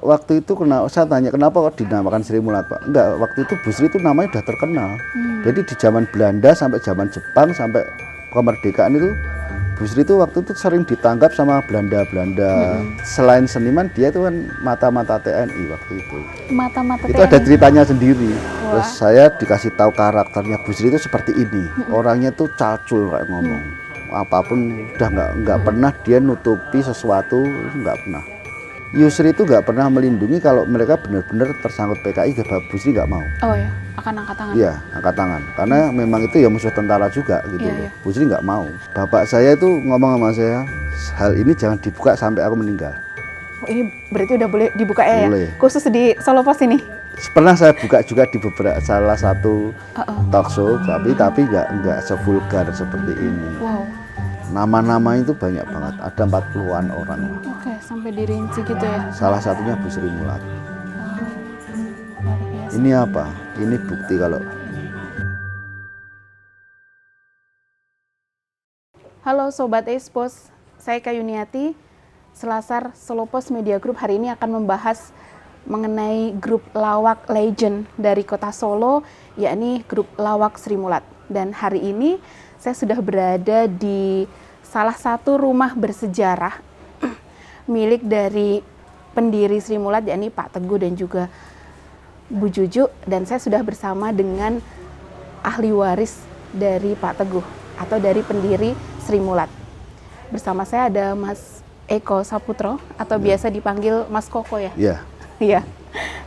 waktu itu saya tanya kenapa kok dinamakan Sri Mulat Pak? Enggak, waktu itu Bu Sri itu namanya udah terkenal. Jadi di zaman Belanda sampai zaman Jepang sampai kemerdekaan itu Bu Sri itu waktu itu sering ditangkap sama Belanda. Selain seniman dia itu kan mata-mata TNI waktu itu. Mata-mata Itu TNI. ada ceritanya sendiri. Wah. Terus saya dikasih tahu karakternya Bu Sri itu seperti ini. Orangnya tuh calcul kayak ngomong. Apapun udah nggak pernah dia nutupi sesuatu, nggak pernah. Yusri itu nggak pernah melindungi kalau mereka benar-benar tersangkut PKI, Bu Sri nggak mau. Oh ya, akan angkat tangan. Iya, angkat tangan. Karena memang itu ya musuh tentara juga gitu Iya, loh. iya. Bu Sri nggak mau. Bapak saya itu ngomong sama saya, hal ini jangan dibuka sampai aku meninggal. Oh, ini berarti udah boleh dibuka ya? Boleh. Khusus di Solo Pos ini? Pernah saya buka juga di beberapa salah satu talk show, tapi nggak sevulgar seperti ini. Wow. Nama-nama itu banyak banget, ada 40-an orang lah. Oke, sampai dirinci gitu ya. Salah satunya Bu Sri Mulat. Luar biasa. Ini apa? Ini bukti kalau Halo Sobat Expos, saya Kayuniati. Selasar Solo Pos Media Group hari ini akan membahas mengenai grup lawak legend dari kota Solo, yakni grup lawak Sri Mulat. Dan hari ini saya sudah berada di salah satu rumah bersejarah milik dari pendiri Sri Mulat, yakni Pak Teguh dan juga Bu Juju. Dan saya sudah bersama dengan ahli waris dari Pak Teguh atau dari pendiri Sri Mulat. Bersama saya ada Mas Eko Saputro atau biasa dipanggil Mas Koko ya? ya. Iya.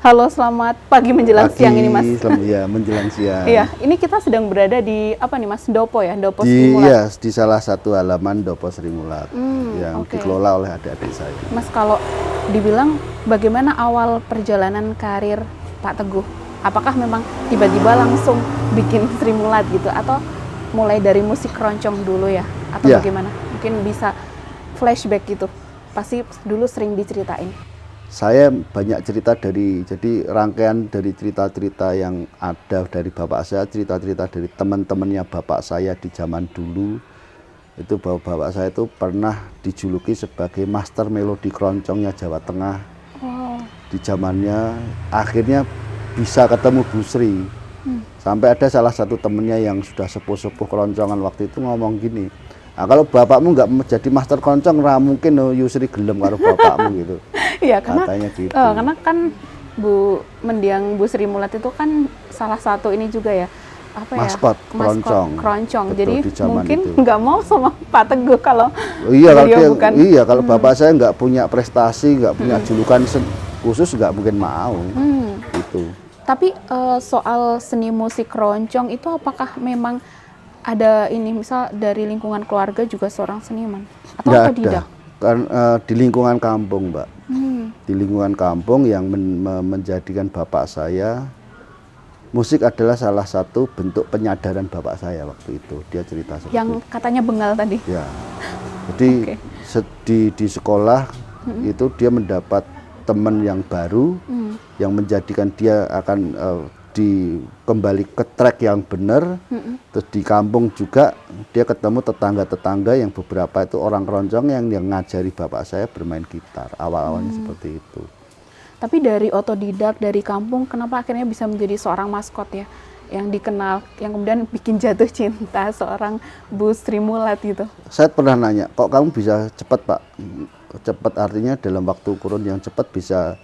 Halo, selamat pagi menjelang siang ini Mas. Iya, menjelang siang. Iya, ini kita sedang berada di apa nih Mas? Dopo ya, Dopo Di Sri Mulat. ya, di salah satu halaman Dopo Sri Mulat yang oke. dikelola oleh adik-adik saya. Mas, kalau dibilang bagaimana awal perjalanan karir Pak Teguh? Apakah memang tiba-tiba langsung bikin Sri Mulat gitu atau mulai dari musik keroncong dulu ya? Atau Iya. bagaimana? Mungkin bisa flashback gitu. Pasti dulu sering diceritain. Saya banyak cerita jadi rangkaian dari cerita-cerita yang ada dari bapak saya, cerita-cerita dari teman-temannya bapak saya di zaman dulu. Itu bahwa bapak saya itu pernah dijuluki sebagai master melodi keroncongnya Jawa Tengah. Wow. Di zamannya akhirnya bisa ketemu Bu Sri. Sampai ada salah satu temennya yang sudah sepuh-sepuh keroncongan waktu itu ngomong gini, nah, kalau bapakmu nggak jadi master keroncong, mungkin Yusri gelem karo bapakmu gitu. Iya, karena Katanya gitu. karena kan mendiang Bu Sri Mulat itu kan salah satu ini juga ya, apa Maskot keroncong. Betul, Jadi di zaman mungkin itu. nggak mau sama Pak Teguh kalau Iya, bukan. kalau bapak saya nggak punya prestasi, nggak punya julukan khusus, nggak mungkin mau. Gitu. Tapi soal seni musik keroncong itu apakah memang ada ini, misal dari lingkungan keluarga juga seorang seniman atau Nggak otodidak? ada. Kan di lingkungan kampung, Mbak. Di lingkungan kampung yang menjadikan bapak saya, musik adalah salah satu bentuk penyadaran bapak saya waktu itu. Dia cerita seperti Yang katanya bengal tadi. ya. Jadi di sekolah itu dia mendapat teman yang baru yang menjadikan dia akan kembali ke track yang benar. Terus di kampung juga dia ketemu tetangga-tetangga yang beberapa itu orang keroncong yang ngajari bapak saya bermain gitar awal-awalnya seperti itu. Tapi dari otodidak dari kampung, kenapa akhirnya bisa menjadi seorang maskot ya, yang dikenal, yang kemudian bikin jatuh cinta seorang Bu Sri Mulat gitu? Saya pernah nanya, kok kamu bisa cepat Pak? Cepat artinya dalam waktu kurun yang cepat bisa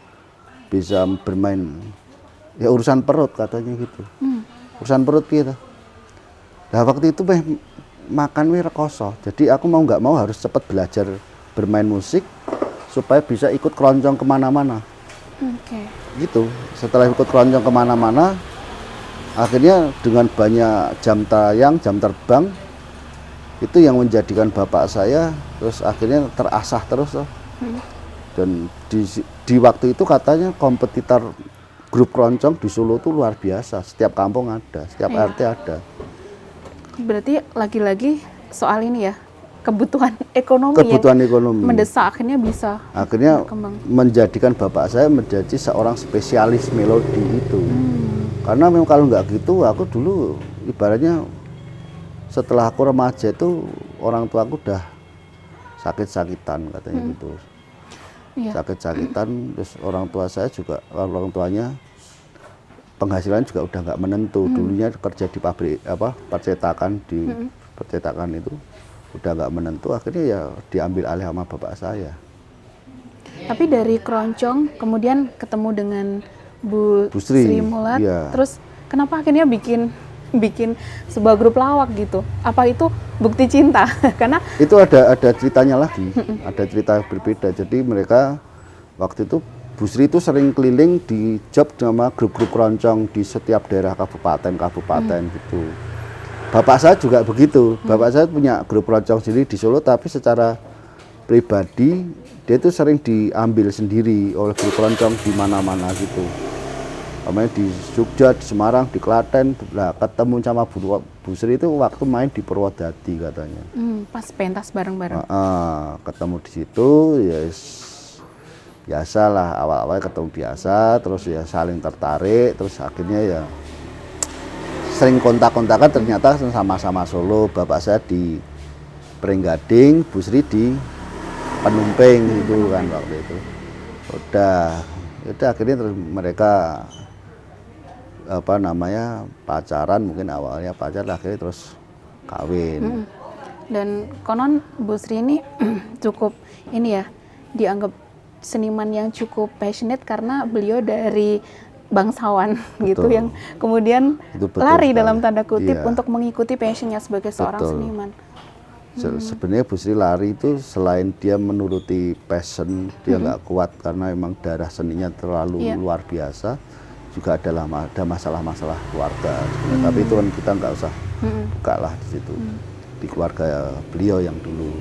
bermain. Ya urusan perut katanya gitu. Urusan perut gitu. Nah waktu itu makan rekoso. Jadi aku mau nggak mau harus cepat belajar bermain musik supaya bisa ikut keroncong kemana-mana. Gitu. Setelah ikut keroncong kemana-mana, akhirnya dengan banyak jam tayang, jam terbang, itu yang menjadikan bapak saya terus akhirnya terasah terus loh. Dan di waktu itu katanya kompetitor grup keroncong di Solo itu luar biasa, setiap kampung ada, setiap RT ada. Berarti lagi-lagi soal ini ya, kebutuhan ekonomi ekonomi mendesak, akhirnya bisa berkembang. Menjadikan bapak saya menjadi seorang spesialis melodi itu. Karena memang kalau nggak gitu, aku dulu ibaratnya setelah aku remaja itu orang tua aku udah sakit-sakitan katanya gitu. Iya. sakit-sakitan, terus orang tuanya penghasilan juga udah nggak menentu. Dulunya kerja di pabrik percetakan, di percetakan itu udah nggak menentu, akhirnya ya diambil alih sama bapak saya. Tapi dari keroncong kemudian ketemu dengan Bu Sri, Sri Mulat, iya. terus kenapa akhirnya bikin sebuah grup lawak gitu? Apa itu bukti cinta? Karena Itu ada ceritanya lagi, ada cerita berbeda. Jadi mereka waktu itu Bu Sri itu sering keliling di job sama grup-grup keroncong di setiap daerah kabupaten gitu. Bapak saya juga begitu. Bapak saya punya grup keroncong sendiri di Solo, tapi secara pribadi dia itu sering diambil sendiri oleh grup keroncong di mana-mana gitu. Namanya di Jogja, di Semarang, di Klaten. Nah, ketemu sama Bu Sri itu waktu main di Purwodadi katanya. pas pentas bareng-bareng. Ketemu di situ ya biasa lah, awal-awal ketemu biasa, terus ya saling tertarik, terus akhirnya ya sering kontak-kontakan, ternyata sama-sama Solo. Bapak saya di Pringgading, Bu Sri di Penumping gitu kan waktu itu. Udah akhirnya terus mereka pacaran, mungkin awalnya pacaran, akhirnya terus kawin. Dan konon Bu Sri ini cukup ini ya, dianggap seniman yang cukup passionate karena beliau dari bangsawan gitu, yang kemudian Itu betul lari sekali. dalam tanda kutip Iya. untuk mengikuti passionnya sebagai seorang Betul. seniman. Sebenarnya Bu Sri lari itu selain dia menuruti passion, dia nggak kuat karena emang darah seninya terlalu luar biasa, juga ada masalah-masalah keluarga sebenarnya. Tapi itu kan kita nggak usah buka lah di situ, di keluarga beliau yang dulu.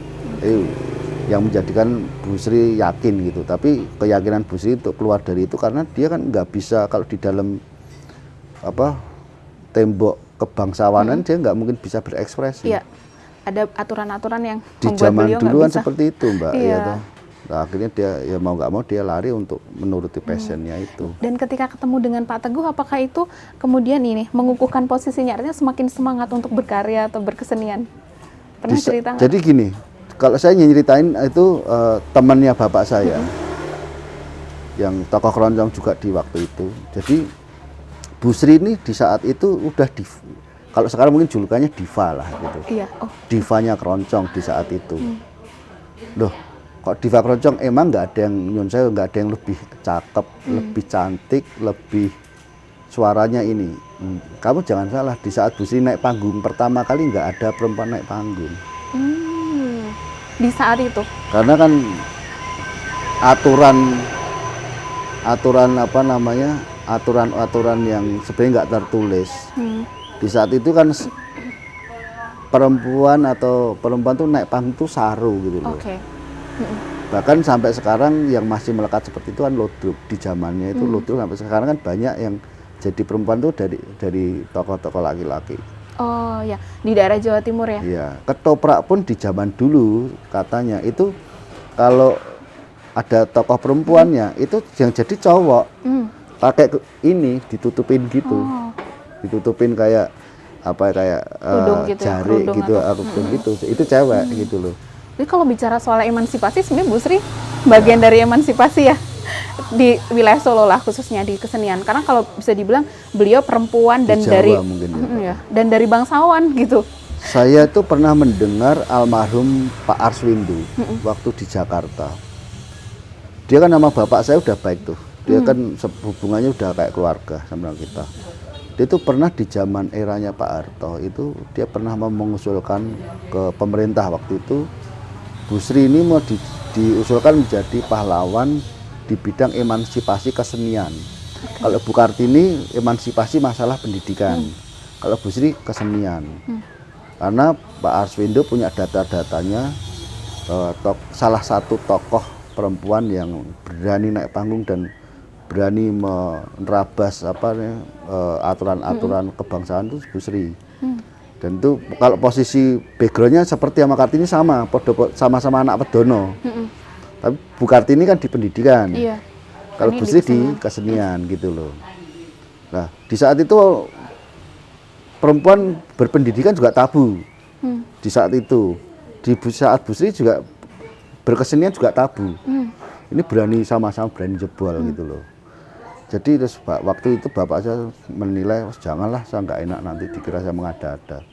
Yang menjadikan Bu Sri yakin gitu, tapi keyakinan Bu Sri untuk keluar dari itu karena dia kan nggak bisa, kalau di dalam tembok kebangsawanan dia nggak mungkin bisa berekspresi. Iya, ada aturan-aturan yang Di membuat zaman beliau dulu nggak kan bisa. seperti itu, Mbak. Iya. Ya, toh. Nah, akhirnya dia ya mau nggak mau dia lari untuk menuruti passionnya itu. Dan ketika ketemu dengan Pak Teguh, apakah itu kemudian ini mengukuhkan posisinya, artinya semakin semangat untuk berkarya atau berkesenian? Pernah cerita nggak? Jadi gini, kalau saya nyeritain itu temannya bapak saya, yang tokoh keroncong juga di waktu itu. Jadi Bu Sri ini di saat itu udah kalau sekarang mungkin julukannya diva lah gitu. Iya, Divanya keroncong di saat itu. Loh, kok diva keroncong emang nggak ada yang nyun saya, nggak ada yang lebih cakep, lebih cantik, lebih suaranya ini. Kamu jangan salah, di saat Bu Sri naik panggung pertama kali nggak ada perempuan naik panggung. di saat itu. Karena kan aturan yang sebenarnya nggak tertulis. Di saat itu kan perempuan tuh naik panggung tuh saru gitu loh. Oke. Bahkan sampai sekarang yang masih melekat seperti itu kan Ludruk. Di zamannya itu Ludruk sampai sekarang kan banyak yang jadi perempuan tuh dari tokoh-tokoh laki-laki. Oh ya, di daerah Jawa Timur ya? Iya, ketoprak pun di zaman dulu katanya itu kalau ada tokoh perempuannya itu yang jadi cowok. Pakai ini ditutupin gitu. Ditutupin kayak Tudung gitu ya, jari kerudung gitu, kerudung gitu. Itu cewek gitu loh. Jadi kalau bicara soal emansipasi, sebenarnya Bu Sri bagian dari emansipasi ya di wilayah Solo lah, khususnya di kesenian. Karena kalau bisa dibilang beliau perempuan dan Di Jawa dari mungkin ya. dan dari bangsawan gitu. Saya tuh pernah mendengar almarhum Pak Arswindu waktu di Jakarta. Dia kan nama bapak saya udah baik tuh. Dia kan hubungannya udah kayak keluarga sama kita. Dia tuh pernah di zaman eranya Pak Harto itu dia pernah mengusulkan ke pemerintah waktu itu Bu Sri ini mau diusulkan menjadi pahlawan di bidang emansipasi kesenian. Kalau Bu Kartini emansipasi masalah pendidikan. Kalau Bu Sri kesenian. Karena Pak Arswindu punya data-datanya salah satu tokoh perempuan yang berani naik panggung dan berani menerabas aturan-aturan kebangsaan itu Bu Sri. Dan itu kalau posisi backgroundnya seperti sama Kartini sama-sama anak Pedono. Tapi Bu Kartini kan di pendidikan. Iya. Kalau Bu Sri di kesenian gitu loh. Nah, di saat itu perempuan berpendidikan juga tabu. Di saat itu. Di saat Bu Sri juga berkesenian juga tabu. ini berani sama-sama berani jebol gitu loh. Jadi terus waktu itu bapak saya menilai, janganlah, saya nggak enak nanti dikira saya mengada-ada.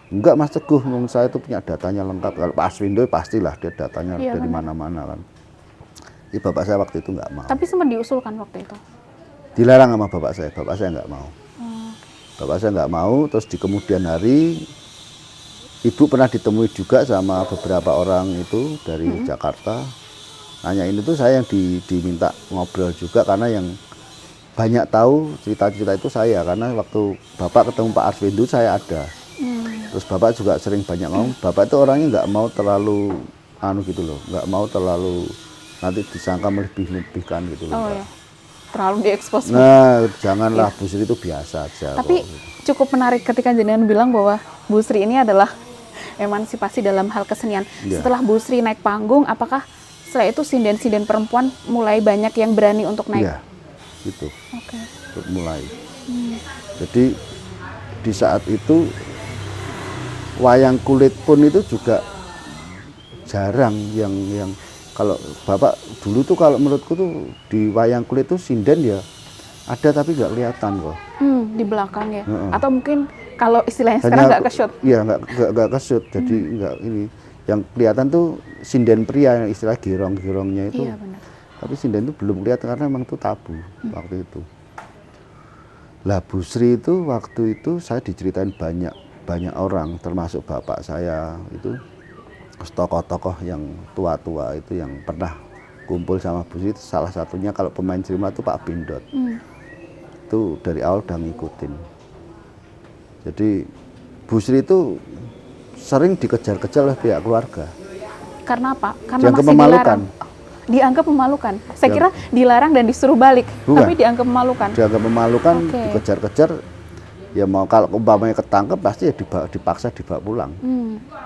Enggak Mas Teguh, saya itu punya datanya lengkap. Kalau Pak Aswindo pastilah dia datanya Iya, dari benar. mana-mana kan. Jadi bapak saya waktu itu nggak mau. Tapi sempat diusulkan waktu itu. Dilarang sama bapak saya nggak mau. Bapak saya nggak mau, terus di kemudian hari ibu pernah ditemui juga sama beberapa orang itu dari Jakarta. Nanyain itu saya yang diminta ngobrol juga, karena yang banyak tahu cerita-cerita itu saya, karena waktu bapak ketemu Pak Arswendo saya ada. Terus bapak juga sering banyak ngomong, bapak itu orangnya nggak mau terlalu gitu loh, nggak mau terlalu nanti disangka melebih-lebihkan gitu loh. Oh ya, terlalu diekspos. Nah, janganlah, Bu Sri itu biasa aja. Tapi cukup menarik ketika jenengan bilang bahwa Bu Sri ini adalah emansipasi dalam hal kesenian. Iya. Setelah Bu Sri naik panggung, apakah setelah itu sinden-sinden perempuan mulai banyak yang berani untuk naik? Iya, gitu. Oke. Untuk mulai. Jadi di saat itu wayang kulit pun itu juga jarang yang kalau bapak dulu tuh, kalau menurutku tuh di wayang kulit tuh sinden ya ada tapi nggak kelihatan kok. Di belakang ya. Atau mungkin kalau istilahnya sekarang nggak ke-shoot. Iya, nggak ke-shoot. Jadi nggak ini. Yang kelihatan tuh sinden pria, yang istilah girong-girongnya itu. Iya, benar. Tapi sinden itu belum kelihatan karena memang itu tabu waktu itu. Lah Bu Sri itu waktu itu saya diceritain banyak orang, termasuk bapak saya itu, tokoh-tokoh yang tua-tua itu yang pernah kumpul sama Bu Sri. Salah satunya kalau pemain Sirma itu Pak Pindot. Itu dari awal udah ngikutin. Jadi Bu Sri itu sering dikejar-kejar oleh pihak keluarga. Karena apa? Karena Dianggap masih memalukan. dilarang. Dianggap memalukan. Saya kira dilarang dan disuruh balik, Bukan. tapi dianggap memalukan. Dianggap memalukan, Oke. dikejar-kejar. Ya mau kalau umpamanya ketangkep pasti ya dipaksa dibawa pulang.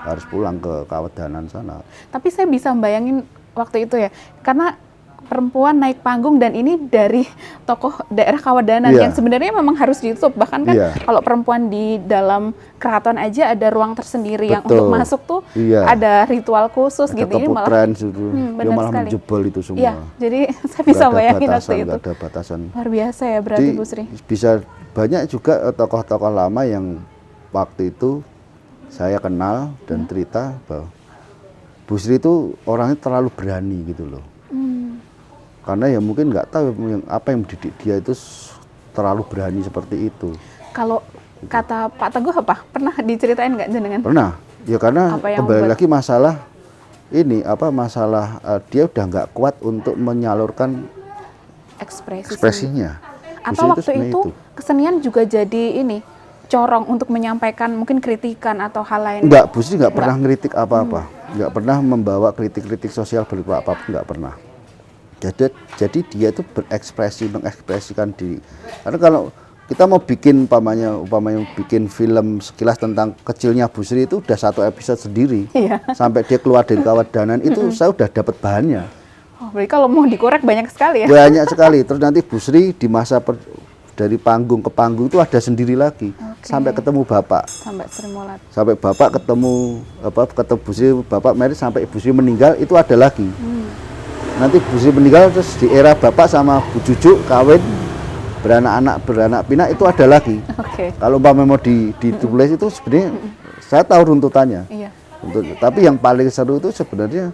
Harus pulang ke Kawedanan sana. Tapi saya bisa bayangin waktu itu ya, karena perempuan naik panggung dan ini dari tokoh daerah Kawedanan Iya. yang sebenarnya memang harus ditutup. Bahkan kan Iya. kalau perempuan di dalam keraton aja ada ruang tersendiri yang Betul. untuk masuk tuh Iya. ada ritual khusus Ada gitu ya, malah. keputren situ. Dia benar malah sekali. menjebol itu semua. Iya, jadi saya bisa Nggak ada bayangin batasan, waktu itu. nggak ada batasan. Luar biasa ya berarti Jadi Bu Sri. bisa banyak juga tokoh-tokoh lama yang waktu itu saya kenal dan cerita bahwa Bu Sri itu orangnya terlalu berani gitu loh. Karena ya mungkin nggak tahu apa yang mendidik dia itu terlalu berani seperti itu. Kalau kata Pak Teguh apa? Pernah diceritain nggak jenengan? Pernah. Ya karena Apa yang kembali membuat- lagi masalah ini masalah dia udah nggak kuat untuk menyalurkan ekspresinya. Atau Bu Sri waktu sebenarnya itu kesenian juga jadi ini corong untuk menyampaikan mungkin kritikan atau hal lain. Enggak, Bu Sri nggak pernah ngeritik apa-apa, nggak pernah membawa kritik-kritik sosial berupa apapun, nggak pernah. Jadi dia itu mengekspresikan diri. Karena kalau kita mau bikin umpamanya bikin film sekilas tentang kecilnya Bu Sri itu udah satu episode sendiri. Iya. Sampai dia keluar dari Kawedanan itu saya udah dapat bahannya. Oh, berarti kalau mau dikorek banyak sekali ya. Banyak sekali. Terus nanti Bu Sri di masa dari panggung ke panggung itu ada sendiri lagi. Sampai ketemu Bapak. Sampai Sri Mulat. Sampai Bapak ketemu Bu Sri, Bapak Mary sampai Ibu Sri meninggal itu ada lagi. Nanti Bu Sri meninggal terus di era Bapak sama Bu Jujuk kawin beranak pinak itu ada lagi. Oke. Kalau umpamanya mau ditulis itu sebenarnya saya tahu runtutannya. Iya. Tapi yang paling seru itu sebenarnya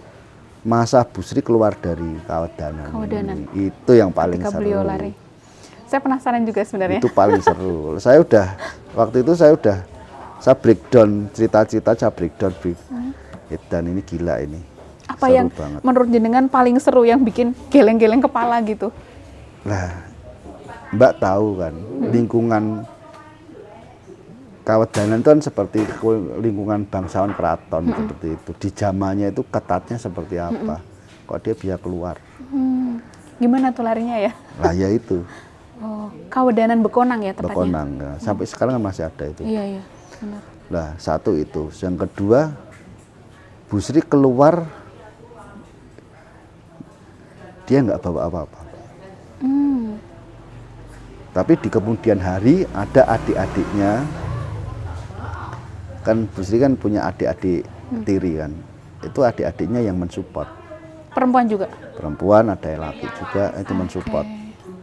masa Bu Sri keluar dari Kawedanan. Kawedanan. Itu yang paling Ketika seru. beliau lari. Saya penasaran juga sebenarnya. Itu paling seru. Waktu itu saya breakdown cerita-cerita, saya breakdown. Dan ini gila ini. Apa Seru yang banget. menurut jenengan paling seru yang bikin geleng-geleng kepala gitu? Lah, Mbak tahu kan, lingkungan Kawedanan itu kan seperti lingkungan bangsawan keraton seperti itu. Di zamannya itu ketatnya seperti apa? Kok dia bisa keluar? Gimana tuh larinya ya? Lah ya itu, Oh, Kawedanan Bekonang ya tepatnya. Bekonang. Nah, sampai sekarang kan masih ada itu. Iya, iya. Benar. Lah, satu itu. Yang kedua, Bu Sri keluar, dia nggak bawa apa-apa. Tapi di kemudian hari ada adik-adiknya, kan Bu Sri kan punya adik-adik tiri kan, itu adik-adiknya yang mensupport. Perempuan juga? Perempuan, ada yang laki juga, itu mensupport.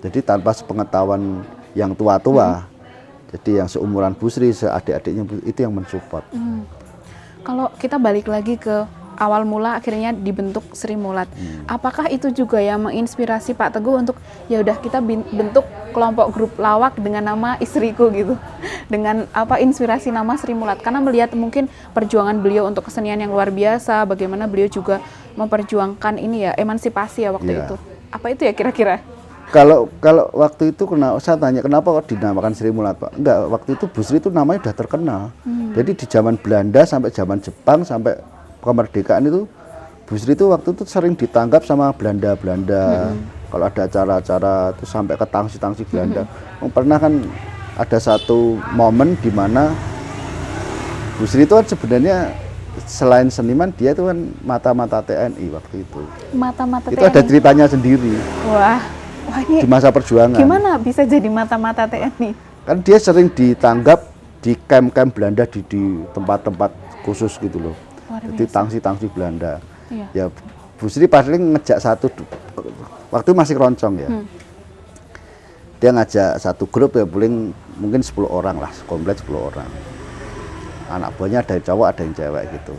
Jadi tanpa sepengetahuan yang tua-tua, jadi yang seumuran Bu Sri, seadik-adiknya itu yang mensupport. Kalau kita balik lagi ke awal mula akhirnya dibentuk Sri Mulat, apakah itu juga yang menginspirasi Pak Teguh untuk ya udah kita bentuk kelompok grup lawak dengan nama istriku gitu, dengan apa inspirasi nama Sri Mulat, karena melihat mungkin perjuangan beliau untuk kesenian yang luar biasa, bagaimana beliau juga memperjuangkan ini ya emansipasi ya waktu itu. Apa itu ya kira-kira? Kalau waktu itu saya tanya kenapa kok dinamakan Sri Mulat, Pak? Enggak, waktu itu Bu Sri itu namanya udah terkenal. Jadi di zaman Belanda sampai zaman Jepang sampai kemerdekaan itu Bu Sri itu waktu itu sering ditanggap sama Belanda. Kalau ada acara-acara itu sampai ke tangsi-tangsi Belanda. Pernah kan ada satu momen di mana Bu Sri itu kan sebenarnya selain seniman dia itu kan mata-mata TNI waktu itu. Mata-mata itu TNI. ada ceritanya sendiri. Wah ini di masa perjuangan. gimana bisa jadi mata-mata TNI? Kan dia sering ditanggap di camp-camp Belanda di tempat-tempat khusus gitu loh. Jadi tangsi-tangsi Belanda. Iya. Ya Bu Sri paling ngejak satu waktu masih keroncong ya. Dia ngajak satu grup ya mungkin 10 orang lah, komplit 10 orang. Anak buahnya ada yang cowok, ada yang cewek gitu.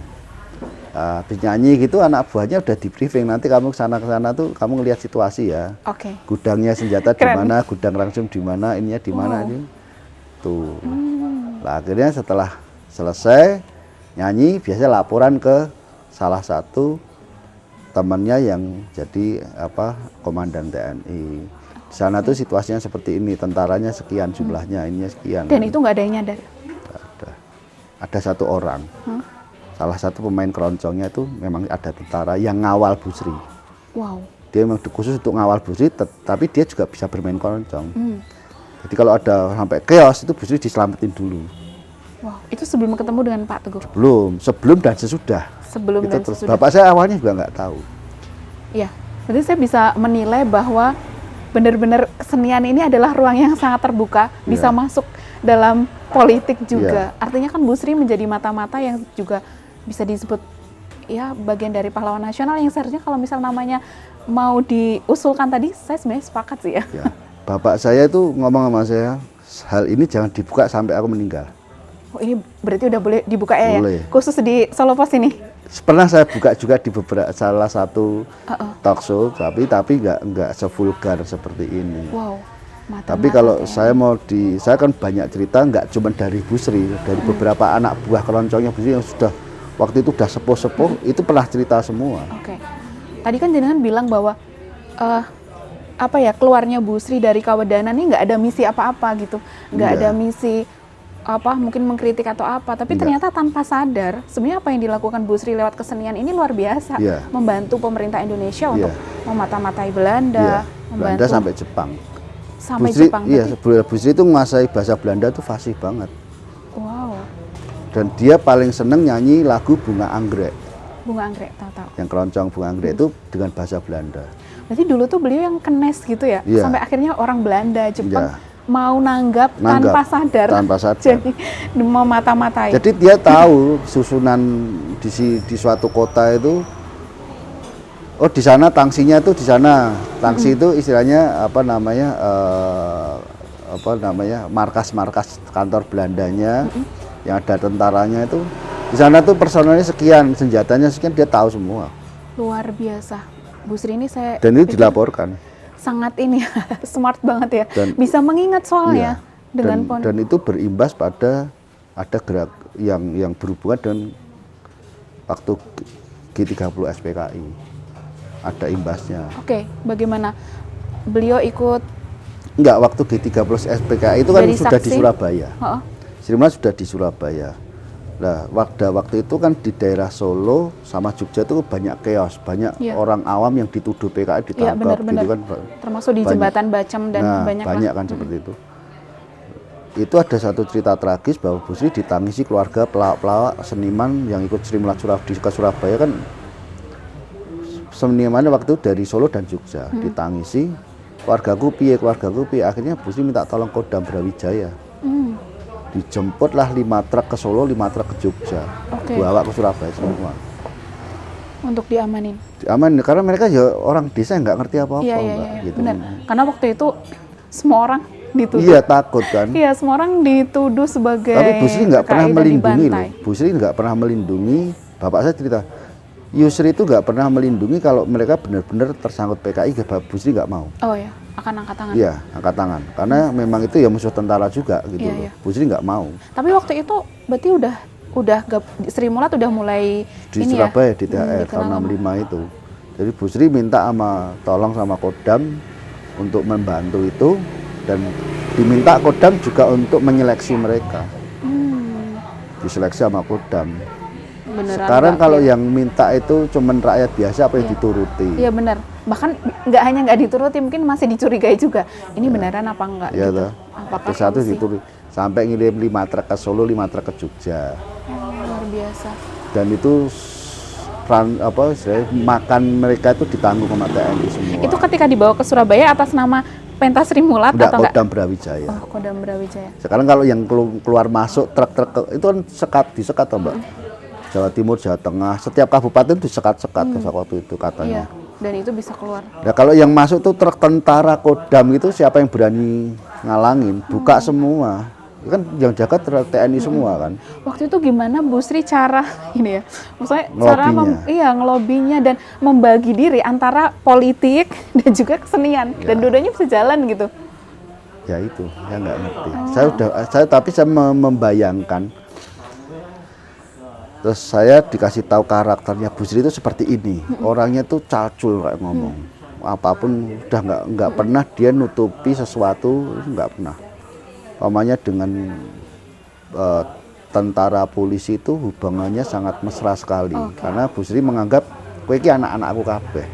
Habis nyanyi gitu anak buahnya udah di briefing, nanti kamu kesana tuh kamu ngelihat situasi ya. Oke. Gudangnya senjata di mana, gudang rangsum di mana, ininya di mana ini. Tuh. Nah, akhirnya setelah selesai nyanyi biasanya laporan ke salah satu temannya yang jadi komandan TNI. Di sana tuh situasinya seperti ini, tentaranya sekian jumlahnya, ininya sekian. Dan itu nggak ada yang nyadar? Ada satu orang. Salah satu pemain keroncongnya itu memang ada tentara yang ngawal Bu Sri. Wow. Dia memang khusus untuk ngawal Bu Sri, tapi dia juga bisa bermain keroncong. Jadi kalau ada sampai chaos itu Bu Sri diselamatin dulu. Wow, itu sebelum ketemu dengan Pak Teguh? Sebelum dan sesudah. Sebelum itu dan terus, sesudah. Bapak saya awalnya juga nggak tahu. Iya, jadi saya bisa menilai bahwa benar-benar kesenian ini adalah ruang yang sangat terbuka, bisa masuk dalam politik juga. Artinya kan Bu Sri menjadi mata-mata yang juga bisa disebut ya bagian dari pahlawan nasional yang seharusnya kalau misal namanya mau diusulkan tadi, saya sebenarnya sepakat sih ya. Bapak saya itu ngomong sama saya, hal ini jangan dibuka sampai aku meninggal. Oh, ini berarti udah boleh dibuka ya? Boleh. Khusus di Solo Pos ini? Pernah saya buka juga di salah satu talk show, tapi nggak sevulgar seperti ini. Wow. Tapi kalau saya saya kan banyak cerita, nggak cuma dari Bu Sri, dari beberapa anak buah keroncongnya Bu Sri yang sudah waktu itu udah sepuh-sepuh, itu pernah cerita semua. Oke. Tadi kan jenengan bilang bahwa keluarnya Bu Sri dari Kawedanan ini nggak ada misi apa-apa gitu, nggak ada misi mungkin mengkritik atau apa, tapi ternyata tanpa sadar sebenarnya apa yang dilakukan Bu Sri lewat kesenian ini luar biasa, membantu pemerintah Indonesia untuk memata-matai Belanda, Belanda sampai Jepang. Sampai Bu Sri, Jepang. Bu Sri itu menguasai bahasa Belanda tuh fasih banget. Wow. Dan dia paling seneng nyanyi lagu Bunga Anggrek. Bunga Anggrek, tahu-tahu. Yang keroncong Bunga Anggrek itu dengan bahasa Belanda. Berarti dulu tuh beliau yang kenes gitu ya, sampai akhirnya orang Belanda, Jepang mau nanggap tanpa sadar. Jadi mau mata-matai. Jadi dia tahu susunan di suatu kota itu. Oh, di sana tangsinya itu di sana. Tangsi itu istilahnya markas-markas kantor Belandanya yang ada tentaranya itu. Di sana tuh personelnya sekian, senjatanya sekian, dia tahu semua. Luar biasa. Bu Sri ini dan itu dilaporkan. Sangat ini smart banget ya. Bisa mengingat soalnya dengan dan itu berimbas pada ada gerak yang berhubungan dengan waktu G30 SPKI. Ada imbasnya. Oke, bagaimana beliau ikut? Enggak, waktu G30 SPKI itu kan sudah di Surabaya. Sri Mulat sudah di Surabaya. Nah, waktu itu kan di daerah Solo sama Jogja itu banyak chaos, banyak orang awam yang dituduh PKI ditangkap gitu kan. Termasuk di Jembatan Bacem dan banyak kan seperti itu. Itu ada satu cerita tragis bahwa Bu Sri ditangisi keluarga pelawak-pelawak seniman yang ikut Sri Mulat ke Surabaya kan. Senimannya waktu itu dari Solo dan Jogja ditangisi. Keluargaku piye, akhirnya Bu Sri minta tolong Kodam Brawijaya. Dijemputlah 5 truk ke Solo, 5 truk ke Jogja, bawa ke Surabaya semua. Untuk diamanin. Aman karena mereka ya orang desa nggak ngerti apa-apa Iya, Mbak, gitu. benar. Karena waktu itu semua orang dituduh. Iya takut kan. Iya, semua orang dituduh sebagai Tapi Bu Sri nggak pernah PKI dan melindungi dibantai. loh. Bu Sri nggak pernah melindungi. Bapak saya cerita, Yusri itu nggak pernah melindungi kalau mereka benar-benar tersangkut PKI. Bu Sri nggak mau. Oh ya, akan angkat tangan. Iya, angkat tangan. Karena memang itu ya musuh tentara juga gitu Iya, loh. iya. Bu Sri nggak mau. Tapi waktu itu berarti Sri Mulat udah mulai Di ini Surabaya ya? di THR dikenal tahun sama- 65 itu. Jadi Bu Sri minta tolong sama Kodam untuk membantu itu dan diminta Kodam juga untuk menyeleksi mereka. Diseleksi sama Kodam. Beneran Sekarang nggak kalau clear. yang minta itu cuman rakyat biasa apa yang dituruti. Iya benar. Bahkan nggak dituruti, mungkin masih dicurigai juga. Ini beneran apa enggak? Iya gitu. toh. Apakah Terus satu solusi? dituruti sampai ngirim 5 truk ke Solo, 5 truk ke Jogja. Oh, luar biasa. Dan itu istilahnya makan mereka itu ditanggung sama TNI semua. Itu ketika dibawa ke Surabaya atas nama Pentas Sri Mulat Enggak, atau enggak? Kodam Brawijaya. Oh, Kodam Brawijaya. Sekarang kalau yang keluar masuk truk-truk itu kan disekat toh, Mbak. Jawa Timur, Jawa Tengah, setiap kabupaten disekat-sekat waktu itu Iya, katanya. dan itu bisa keluar. Nah kalau yang masuk tuh truk tentara Kodam itu siapa yang berani ngalangin? Buka semua. Kan yang jaga truk TNI semua kan. Waktu itu gimana Bu Sri cara ini ya? Maksudnya cara Ngelobinya. ngelobinya dan membagi diri antara politik dan juga kesenian dan dua-duanya bisa jalan gitu. Ya itu, saya nggak ngerti. Tapi saya membayangkan. Terus saya dikasih tahu karakternya Bu Sri itu seperti ini. Orangnya tuh cacul kayak ngomong. Apapun udah nggak pernah dia nutupi sesuatu, nggak pernah. Umpamanya dengan tentara polisi itu hubungannya sangat mesra sekali. Karena Bu Sri menganggap kowe iki anak-anakku kabeh.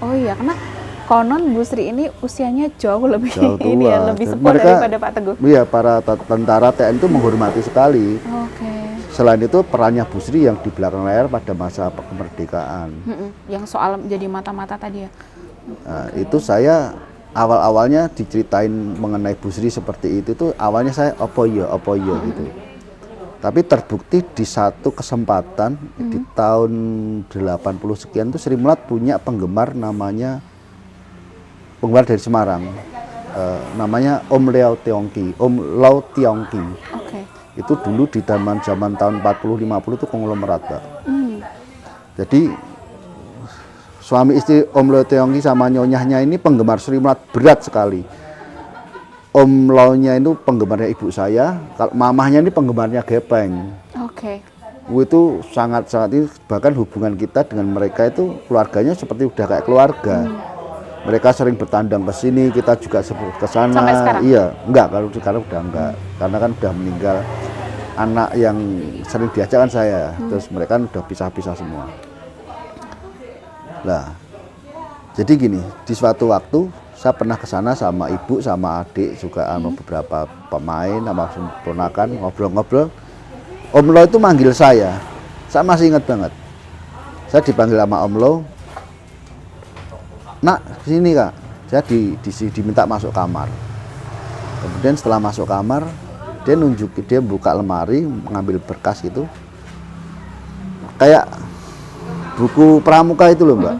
Oh iya, karena konon Bu Sri ini usianya jauh lebih Jauh tua. ini ya, lebih Dan sepuh daripada Pak Teguh. Iya, para tentara TNI itu menghormati sekali. Oke. Selain itu perannya Bu Sri yang di belakang layar pada masa kemerdekaan. Yang soal jadi mata-mata tadi ya. Nah, itu saya awal-awalnya diceritain mengenai Bu Sri seperti itu tuh awalnya saya apa ya gitu. Tapi terbukti di satu kesempatan di tahun 80 sekian tuh Sri Mulat punya penggemar dari Semarang. Namanya Om Lau Tiongki. Oke. Itu dulu di zaman tahun 40-50 itu konglomerat, Pak. Jadi suami istri Om Lau Tiongki sama nyonyahnya ini penggemar Sri Mulat berat sekali. Om Lau-nya itu penggemarnya ibu saya, kalau mamahnya ini penggemarnya Gepeng. Oke. Itu sangat-sangat ini, bahkan hubungan kita dengan mereka itu keluarganya seperti udah kayak keluarga. Mereka sering bertandang ke sini, kita juga ke sana. Sampai sekarang? Iya, enggak, kalau sekarang udah enggak. Karena kan udah meninggal anak yang sering diajak kan saya. Terus mereka kan udah pisah-pisah semua. Nah, jadi gini, di suatu waktu saya pernah ke sana sama ibu, sama adik juga, sama beberapa pemain, sama ponakan, ngobrol-ngobrol. Om Lo itu manggil saya masih ingat banget. Saya dipanggil sama Om Lo, "Nak, sini Kak." Saya diminta masuk kamar. Kemudian setelah masuk kamar, dia buka lemari, mengambil berkas itu, kayak buku pramuka itu loh, Mbak.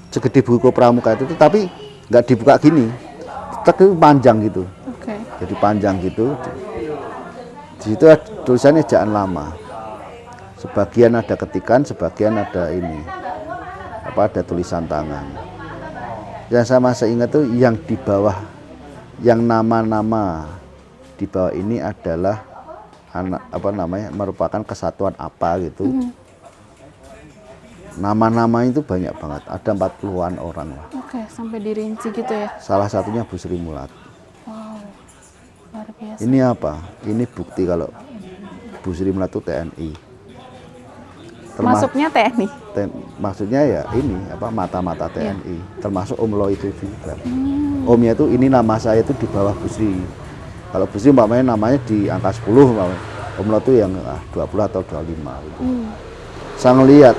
Segede buku pramuka itu, tapi nggak dibuka gini, tapi panjang gitu. Oke. Jadi panjang gitu. Di situ ada tulisannya ejaan lama. Sebagian ada ketikan, sebagian ada ada tulisan tangan. Yang saya masih ingat tuh yang di bawah, yang nama-nama di bawah ini adalah merupakan kesatuan apa gitu. Nama-nama itu banyak banget, ada 40-an orang lah. Oke, sampai dirinci gitu ya. Salah satunya Bu Sri Mulat. Wow. Luar biasa. Ini apa? Ini bukti kalau Bu Sri Mulat itu TNI. Masuknya TNI. Maksudnya ya ini mata-mata TNI, termasuk Om Lo itu juga. Omnya itu ini nama saya itu di bawah Bu Sri. Kalau Bu Sri namanya di angka 10, Om Lo itu yang 20 atau 25 gitu. Saya ngelihat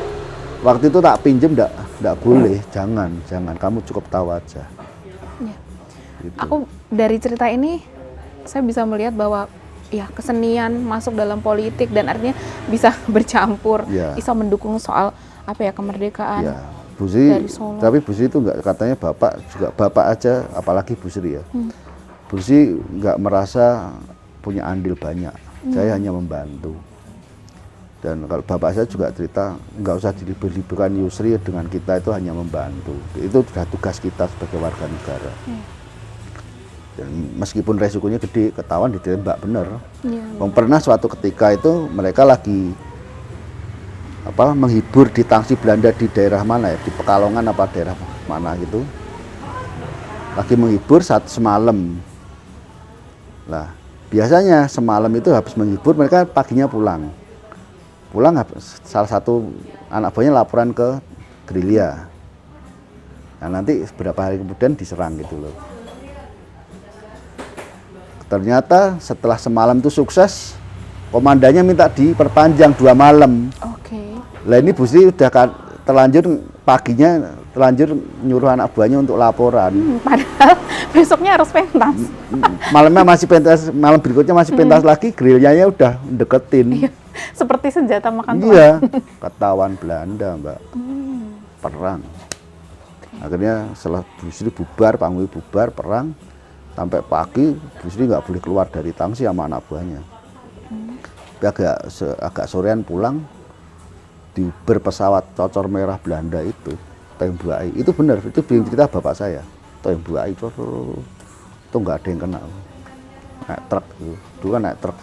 waktu itu tak pinjem enggak boleh, jangan kamu cukup tahu aja. Ya. Gitu. Aku dari cerita ini saya bisa melihat bahwa ya kesenian masuk dalam politik dan artinya bisa bercampur, Ya. bisa mendukung soal apa ya, kemerdekaan Ya, Bu Sri, dari Solo. tapi Bu Sri itu enggak, katanya bapak juga, bapak aja, apalagi Bu Sri ya. Bu Sri nggak merasa punya andil banyak, saya hanya membantu. Dan kalau bapak saya juga cerita, nggak usah dilibur-liburkan Yusri, dengan kita itu hanya membantu. Itu sudah tugas kita sebagai warga negara. Dan meskipun resikonya gede, ketahuan ditembak bener. Pernah suatu ketika itu mereka lagi menghibur di tangsi Belanda di daerah mana ya, di Pekalongan apa daerah mana gitu. Lagi menghibur saat semalam. Lah, biasanya semalam itu habis menghibur mereka paginya pulang. Salah satu anak buahnya laporan ke gerilya. Nah, nanti beberapa hari kemudian diserang gitu loh. Ternyata setelah semalam itu sukses, komandannya minta diperpanjang 2 malam. Lah ini Bu Sri udah terlanjur paginya terlanjur nyuruh anak buahnya untuk laporan. Padahal besoknya harus pentas. Malamnya masih pentas, malam berikutnya masih pentas lagi, gerilyanya udah deketin. Seperti senjata makan tuan. Iya, ketahuan Belanda, Mbak. Perang. Akhirnya setelah Bu Sri bubar, panggung bubar, perang, sampai pagi Bu Sri nggak boleh keluar dari tangsi sama anak buahnya. Agak sorean pulang, di berpesawat cocor merah Belanda itu, tembuai. Itu benar, itu cerita bapak saya. Tembuai itu nggak ada yang kena. Naik truk, dulu kan naik truk.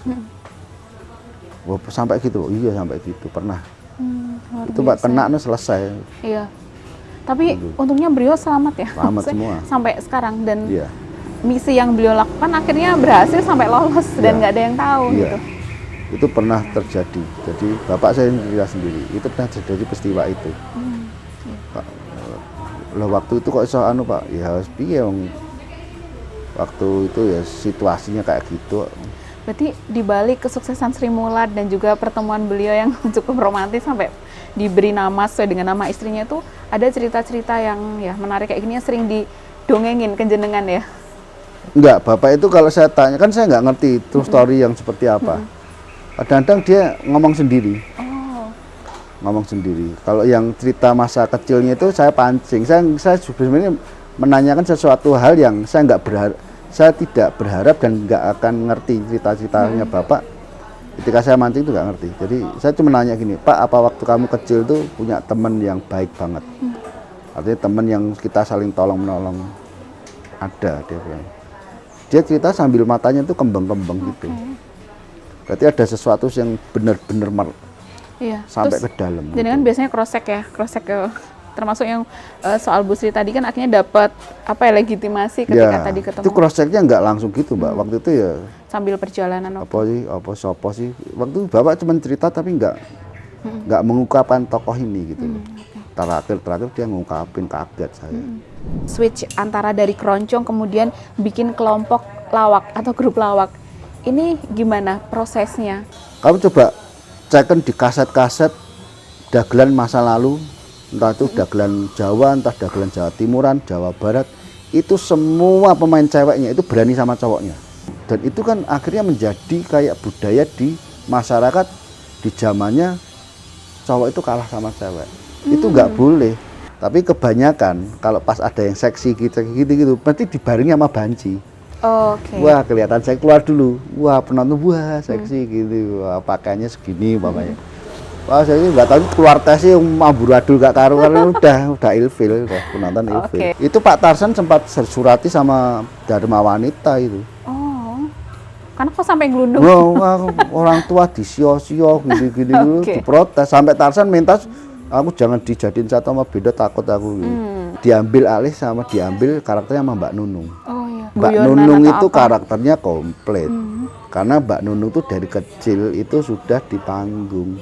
Wah, sampai gitu, iya sampai gitu pernah. Itu Pak kena selesai. Iya. Tapi untungnya beliau selamat ya. Selamat semua. Sampai sekarang, dan Iya. misi yang beliau lakukan akhirnya berhasil sampai lolos dan nggak ada yang tahu gitu. Itu pernah terjadi. Jadi bapak saya cerita sendiri, itu pernah terjadi peristiwa itu. Loh, waktu itu kok iso Pak, ya harus piye waktu itu ya situasinya kayak gitu. Berarti dibalik kesuksesan Sri Mulat dan juga pertemuan beliau yang cukup romantis sampai diberi nama sesuai dengan nama istrinya, itu ada cerita-cerita yang ya menarik kayak gini yang sering didongengin ke jenengan ya? Enggak, bapak itu kalau saya tanya, kan saya nggak ngerti true story yang seperti apa. Kadang-kadang dia ngomong sendiri. Ngomong sendiri. Kalau yang cerita masa kecilnya itu saya pancing. Saya sebenarnya menanyakan sesuatu hal yang saya tidak berharap dan nggak akan ngerti cerita-ceritanya bapak. Ketika saya mancing itu nggak ngerti. Jadi saya cuma nanya gini, Pak, apa waktu kamu kecil tuh punya teman yang baik banget? Artinya teman yang kita saling tolong-menolong. Ada, dia cerita sambil matanya tuh kembang-kembang gitu. Berarti ada sesuatu yang benar-benar sampai ke dalam. Jadi kan biasanya cross-check ke termasuk yang soal Bu Sri tadi kan akhirnya dapat legitimasi ketika tadi ketemu. Itu cross-checknya nggak langsung gitu, Mbak. Waktu itu ya sambil perjalanan sopo sih. Waktu itu bapak cuma cerita tapi nggak mengungkapkan tokoh ini gitu. Terakhir dia ngungkapin, kaget saya. Switch antara dari keroncong kemudian bikin kelompok lawak atau grup lawak. Ini gimana prosesnya? Kamu coba cekkan di kaset-kaset dagelan masa lalu, entah itu dagelan Jawa, entah dagelan Jawa Timuran, Jawa Barat, itu semua pemain ceweknya itu berani sama cowoknya. Dan itu kan akhirnya menjadi kayak budaya di masyarakat di zamannya, cowok itu kalah sama cewek. Itu nggak boleh. Tapi kebanyakan kalau pas ada yang seksi gitu, berarti dibarengi sama banci. Wah, kelihatan saya keluar dulu. Wah, penonton wah seksi gitu. Wah, pakaiannya segini umpamanya. Wah, saya nggak tahu keluar tesnya amburadul gak karuan, udah ilfil, udah penonton ilfil. Itu Pak Tarsan sempat surati sama Dharma Wanita itu. Karena kok sampai gelundung? Wah, orang tua disio-sio gini-gini diprotes sampai Tarsan minta aku jangan dijadiin satu sama beda, takut aku gitu. Diambil karakternya sama Mbak Nunung. Mbak Nunung itu karakternya komplit. Karena Mbak Nunung itu dari kecil itu sudah di panggung.